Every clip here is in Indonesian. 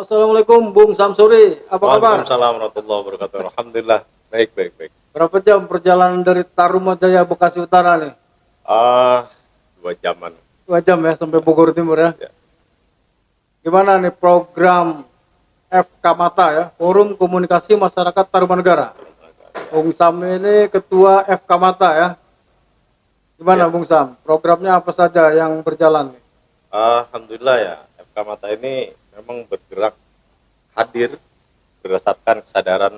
Assalamualaikum Bung Samsuri, apa kabar? Waalaikumsalam warahmatullahi wabarakatuh. Alhamdulillah, baik, baik, baik. Berapa jam perjalanan dari Tarumajaya Bekasi Utara nih? Ah, 2 jaman. 2 jam ya sampai Bogor Timur ya. Ya. Gimana nih program FK Mata ya, Forum Komunikasi Masyarakat Tarumanegara. Bung Sam ini ketua FK Mata ya. Gimana Ya. Bung Sam? Programnya apa saja yang berjalan nih? Alhamdulillah ya, FK Mata ini memang bergerak hadir berdasarkan kesadaran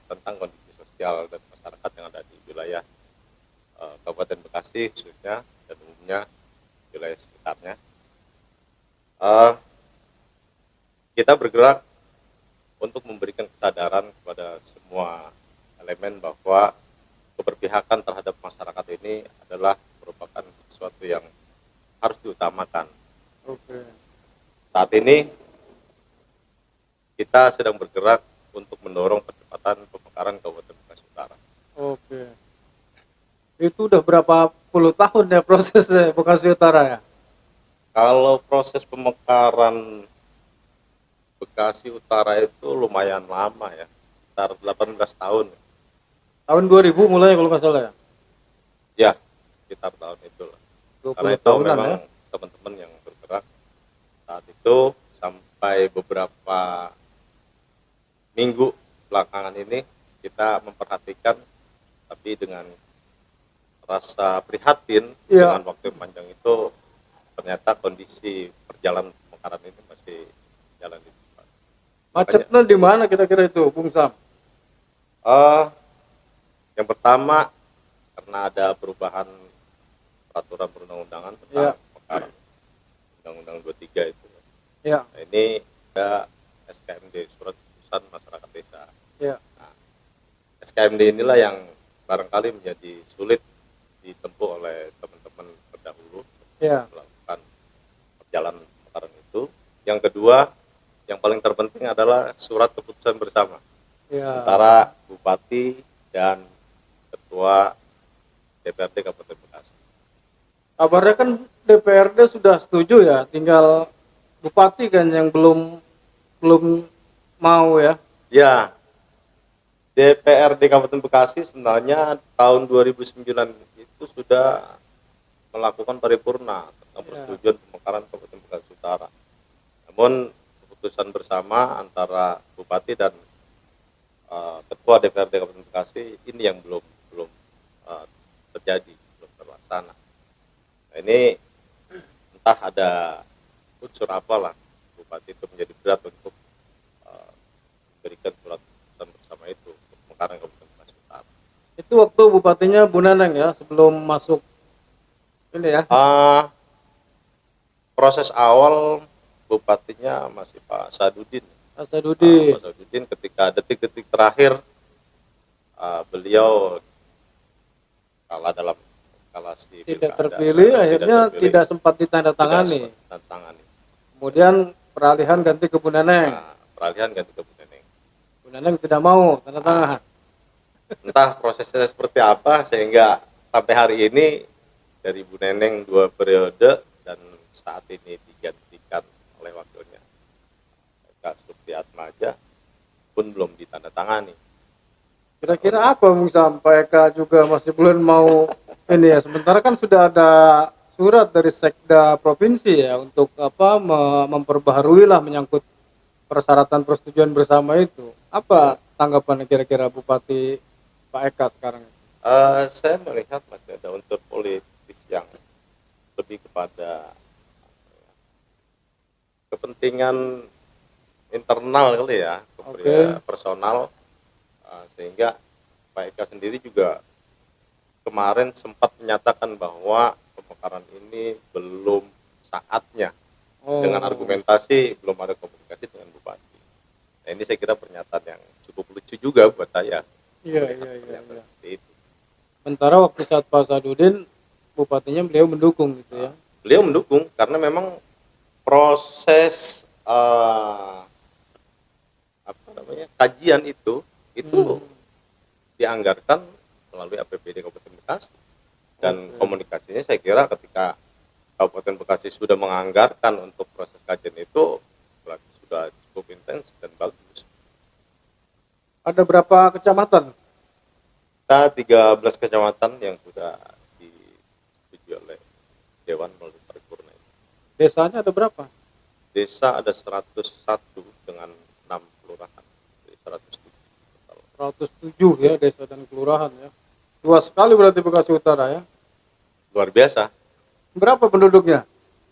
tentang kondisi sosial dan masyarakat yang ada di wilayah Kabupaten Bekasi khususnya dan umumnya wilayah sekitarnya. Uh, kita bergerak untuk memberikan kesadaran kepada semua elemen bahwa keberpihakan terhadap masyarakat ini adalah merupakan sesuatu yang harus diutamakan. Oke. Saat ini kita sedang bergerak untuk mendorong percepatan pemekaran Kabupaten Bekasi Utara. Oke. Itu udah berapa puluh tahun ya prosesnya Bekasi Utara ya? Kalau proses pemekaran Bekasi Utara itu lumayan lama ya, sekitar 18 tahun. Tahun 2000 mulai kalau nggak salah ya? Ya, sekitar tahun itu. 20 Karena itu tahunan memang ya? teman-teman yang bergerak saat itu sampai beberapa minggu belakangan ini kita memperhatikan, tapi dengan rasa prihatin Iya. dengan waktu yang panjang itu ternyata kondisi perjalanan pemekaran ini masih jalan di tempat. Macetnya di mana kira-kira itu, Bung Sam? Yang pertama karena ada perubahan peraturan perundang-undangan tentang pemekaran Undang-Undang 23 itu. Ya, Nah, ini ada SKMD, Surat Keputusan Masyarakat Desa. ya. Nah, SKMD inilah yang barangkali menjadi sulit ditempuh oleh teman-teman terdahulu Ya. melakukan perjalanan pemekaran itu. Yang kedua, yang paling terpenting adalah surat keputusan bersama Ya. antara Bupati dan Ketua DPRD Kabupaten Bekasi. Kabarnya kan DPRD sudah setuju ya, tinggal Bupati kan yang belum mau ya. Ya, DPRD Kabupaten Bekasi sebenarnya tahun 2009 itu sudah melakukan paripurna tentang persetujuan pemekaran Kabupaten Bekasi Utara. Namun keputusan bersama antara Bupati dan Ketua DPRD Kabupaten Bekasi ini yang belum terjadi, belum terlaksana. Nah, ini entah ada unsur apalah Bupati itu menjadi berat untuk memberikan surat keputusan bersama itu untuk pemekaran Kabupaten Bekasi Utara. Itu waktu bupatinya Bu Neneng ya, sebelum masuk ini ya. Proses awal Bupatinya masih Pak Sadudin. Asadudi. Pak Sadudin ketika detik-detik terakhir beliau kalah dalam eskalasi Tidak pilkada, terpilih, akhirnya terpilih, tidak sempat ditandatangani. tidak sempat ditandatangani. Kemudian peralihan ganti ke Bu Neneng. Nah, peralihan ganti ke Bu Neneng. Bu Neneng tidak mau tanda tangan. Entah prosesnya seperti apa sehingga sampai hari ini dari Bu Neneng 2 periode dan saat ini digantikan oleh wakilnya Kak Supri Atmaja pun belum ditandatangani. Kira-kira apa Bung Sam? Pak Eka juga masih belum mau ini ya. Sementara kan sudah ada surat dari Sekda provinsi ya untuk memperbaharui lah menyangkut persyaratan persetujuan bersama itu. Apa tanggapan kira-kira Bupati Pak Eka sekarang? Saya melihat masih ada unsur politis yang lebih kepada kepentingan internal kali ya, personal, sehingga Pak Eka sendiri juga kemarin sempat menyatakan bahwa pemekaran ini belum saatnya, dengan argumentasi belum ada komunikasi dengan Bupati. Nah, ini saya kira pernyataan yang cukup lucu juga buat saya. Iya. Seperti itu. Sementara waktu saat Pak Sadudin, bupatinya beliau mendukung gitu ya. Beliau mendukung karena memang proses kajian itu dianggarkan melalui APBD Kabupaten Bekasi dan komunikasinya saya kira ketika Kabupaten Bekasi sudah menganggarkan untuk proses kajian itu berarti sudah Ada berapa kecamatan? Kita 13 kecamatan yang sudah disetujui oleh Dewan melalui paripurna. Desanya ada berapa? Desa ada 101 dengan 6 kelurahan. Jadi 107 total. 107 ya desa dan kelurahan ya. Luas sekali berarti Bekasi Utara ya. Luar biasa. Berapa penduduknya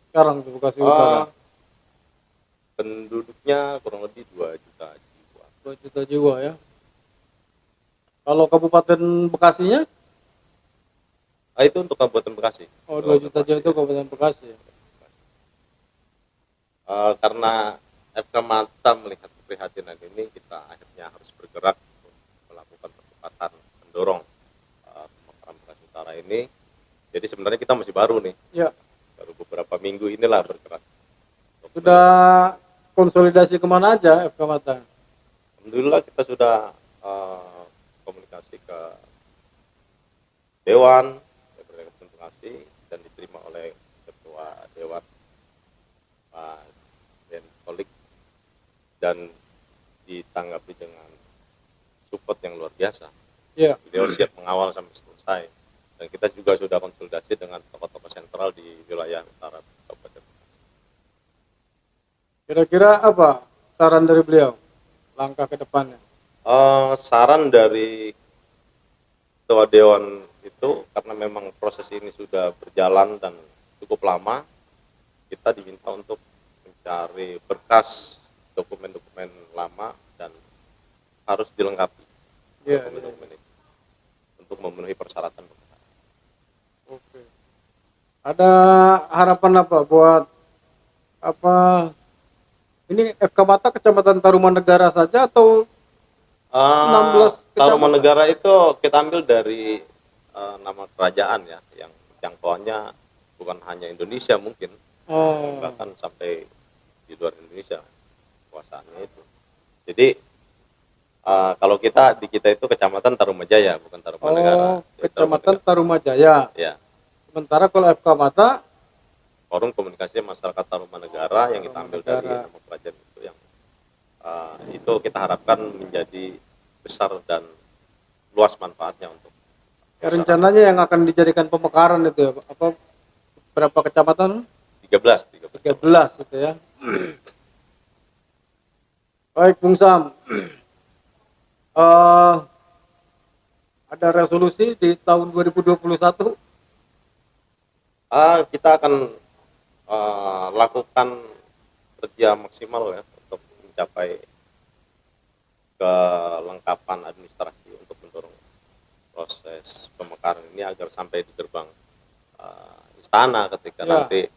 sekarang di Bekasi Utara? Penduduknya kurang lebih 2 juta jiwa. 2 juta jiwa ya. Kalau Kabupaten Bekasinya? Itu untuk Kabupaten Bekasi. Oh, 2 juta jiwa itu Kabupaten Bekasi ya. Karena FK Mata melihat keprihatinan ini, kita akhirnya harus bergerak untuk melakukan percepatan mendorong pemekaran Bekasi Utara ini. Jadi sebenarnya kita masih baru nih, Ya. baru beberapa minggu inilah bergerak. Sudah konsolidasi kemana aja FK Mata? Alhamdulillah kita sudah komunikasi ke Dewan Kabupaten Bekasi dan diterima oleh Ketua Dewan Pak Den Kolik, dan ditanggapi dengan support yang luar biasa. Ya. Beliau siap mengawal sampai selesai, dan kita juga sudah konsultasi dengan tokoh-tokoh sentral di wilayah utara Kabupaten Bekasi. Kira-kira apa saran dari beliau langkah ke depannya? Saran dari Ketua Dewan itu, karena memang proses ini sudah berjalan dan cukup lama, kita diminta untuk mencari berkas dokumen-dokumen lama dan harus dilengkapi Ya, dokumen-dokumen itu untuk memenuhi persyaratan. Oke. Ada harapan apa buat apa ini FK Mata Kecamatan Tarumanegara saja atau 16 Tarumanegara itu kita ambil dari nama kerajaan ya, yang jangkauannya bukan hanya Indonesia, mungkin bahkan sampai di luar Indonesia kuasaannya itu. Jadi kalau di kita itu Kecamatan Tarumajaya, bukan Tarumanegara. Kecamatan Tarumajaya. Ya. Sementara kalau FK Mata Forum Komunikasi Masyarakat Tarumanegara yang kita ambil dari Tarumanegara. nama kerajaan itu, yang itu kita harapkan menjadi besar dan luas manfaatnya untuk rencananya yang akan dijadikan pemekaran itu ya, apa berapa kecamatan? 13 13 itu ya. Baik Bung Sam. Ada resolusi di tahun 2021? Kita akan lakukan kerja maksimal ya untuk mencapai kelengkapan administrasi untuk mendorong proses pemekaran ini agar sampai di gerbang istana ketika nanti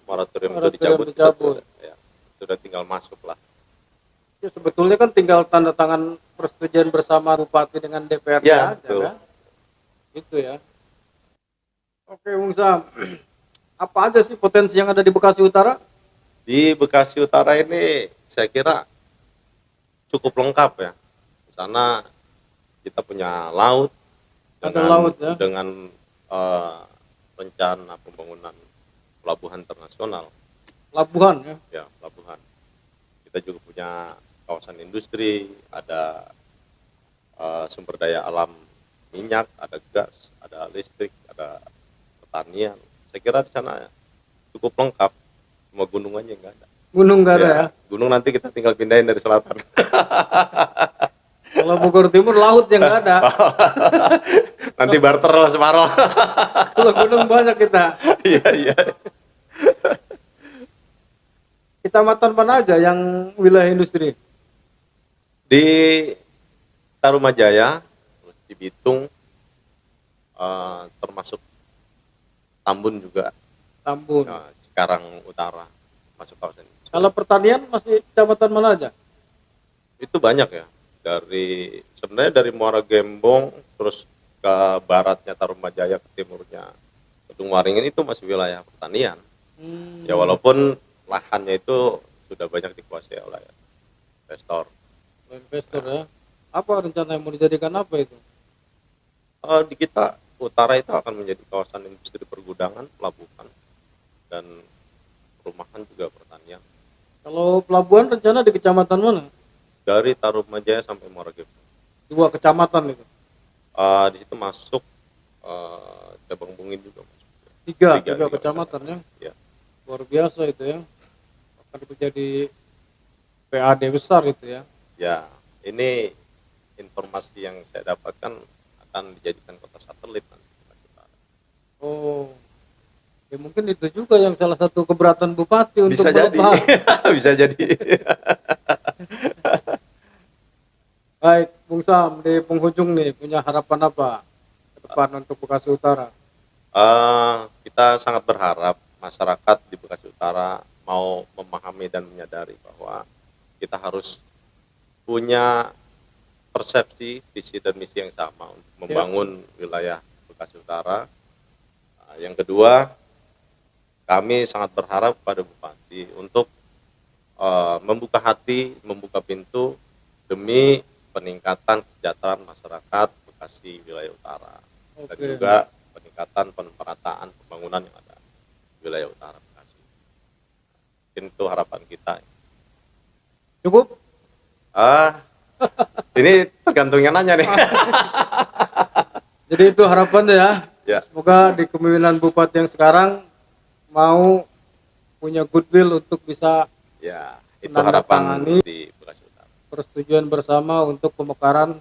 moratorium itu dicabut. Ya, sudah tinggal masuk lah. Ya, sebetulnya kan tinggal tanda tangan persetujuan bersama Bupati dengan DPRD Ya, aja betul. kan? Itu ya. Oke Bung Sam. Apa aja sih potensi yang ada di Bekasi Utara? Di Bekasi Utara ini saya kira cukup lengkap ya. Di sana kita punya laut, Ada laut ya. dengan rencana pembangunan pelabuhan internasional. Pelabuhan ya. Ya, pelabuhan. Kita juga punya kawasan industri, ada sumber daya alam minyak, ada gas, ada listrik, ada pertanian. Saya kira di sana cukup lengkap, cuma gunung aja nggak ada. Gunung nggak ada ya. Gunung nanti kita tinggal pindahin dari selatan. Kalau Bogor Timur laut yang nggak ada. Nanti barter lah separuh. Kalau gunung banyak kita. Iya, iya. Kecamatan mana aja yang wilayah industri? Di Tarumajaya, di Bitung, termasuk Tambun juga, Tambun. Cikarang Utara, masuk kawasan. Kalau pertanian masih kecamatan mana aja? Itu banyak ya. Sebenarnya dari Muara Gembong terus ke baratnya Tarumajaya, ke timurnya Kedung Waringin itu masih wilayah pertanian. Ya walaupun lahannya itu sudah banyak dikuasai oleh investor. Investor ya. Apa rencana yang mau dijadikan apa itu? Di kita utara itu akan menjadi kawasan industri pergudangan, pelabuhan, dan perumahan juga pertanian. Kalau pelabuhan rencana di kecamatan mana? dari Tarumajaya sampai Muara Gembong. 2 kecamatan itu. Di situ masuk cabang Bungin juga masuk. Tiga Tiga kecamatan ya. Ya. Luar biasa itu ya. Akan itu jadi PAD besar itu ya. Ya, ini informasi yang saya dapatkan akan dijadikan kota satelit nanti. Oh. Ya mungkin itu juga yang salah satu keberatan bupati untuk Bisa jadi. melepas. Bisa jadi. Baik, Bung Sam, di penghujung nih punya harapan apa ke depan untuk Bekasi Utara? Kita sangat berharap masyarakat di Bekasi Utara mau memahami dan menyadari bahwa kita harus punya persepsi, visi dan misi yang sama untuk membangun wilayah Bekasi Utara. Yang kedua, kami sangat berharap pada Bupati untuk membuka hati, membuka pintu demi peningkatan kesejahteraan masyarakat Bekasi wilayah utara. Dan juga peningkatan pemerataan pembangunan yang ada di wilayah utara Bekasi. Mungkin itu harapan kita. Cukup? Ini tergantung yang nanya nih. Jadi itu harapan ya. Ya. Semoga di kepemimpinan Bupati yang sekarang mau punya goodwill untuk bisa Ya, itu harapan di Bekasi Utara. persetujuan bersama untuk pemekaran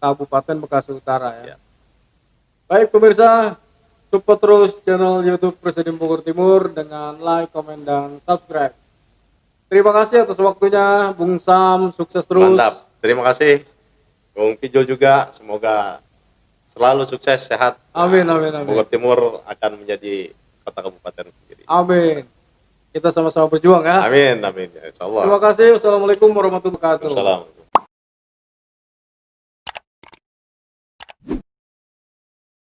Kabupaten Bekasi Utara ya. Ya. Baik pemirsa, support terus channel YouTube Presiden Bogor Timur dengan like, komen, dan subscribe. Terima kasih atas waktunya, Bung Sam, sukses terus. Mantap, terima kasih. Bung Kijul juga, semoga selalu sukses, sehat. Amin, amin, amin. Bogor Timur akan menjadi kota kabupaten sendiri. Amin. Kita sama-sama berjuang ya. Amin, amin. Ya, insya Allah. Terima kasih. Wassalamualaikum warahmatullahi wabarakatuh. Waalaikumsalam.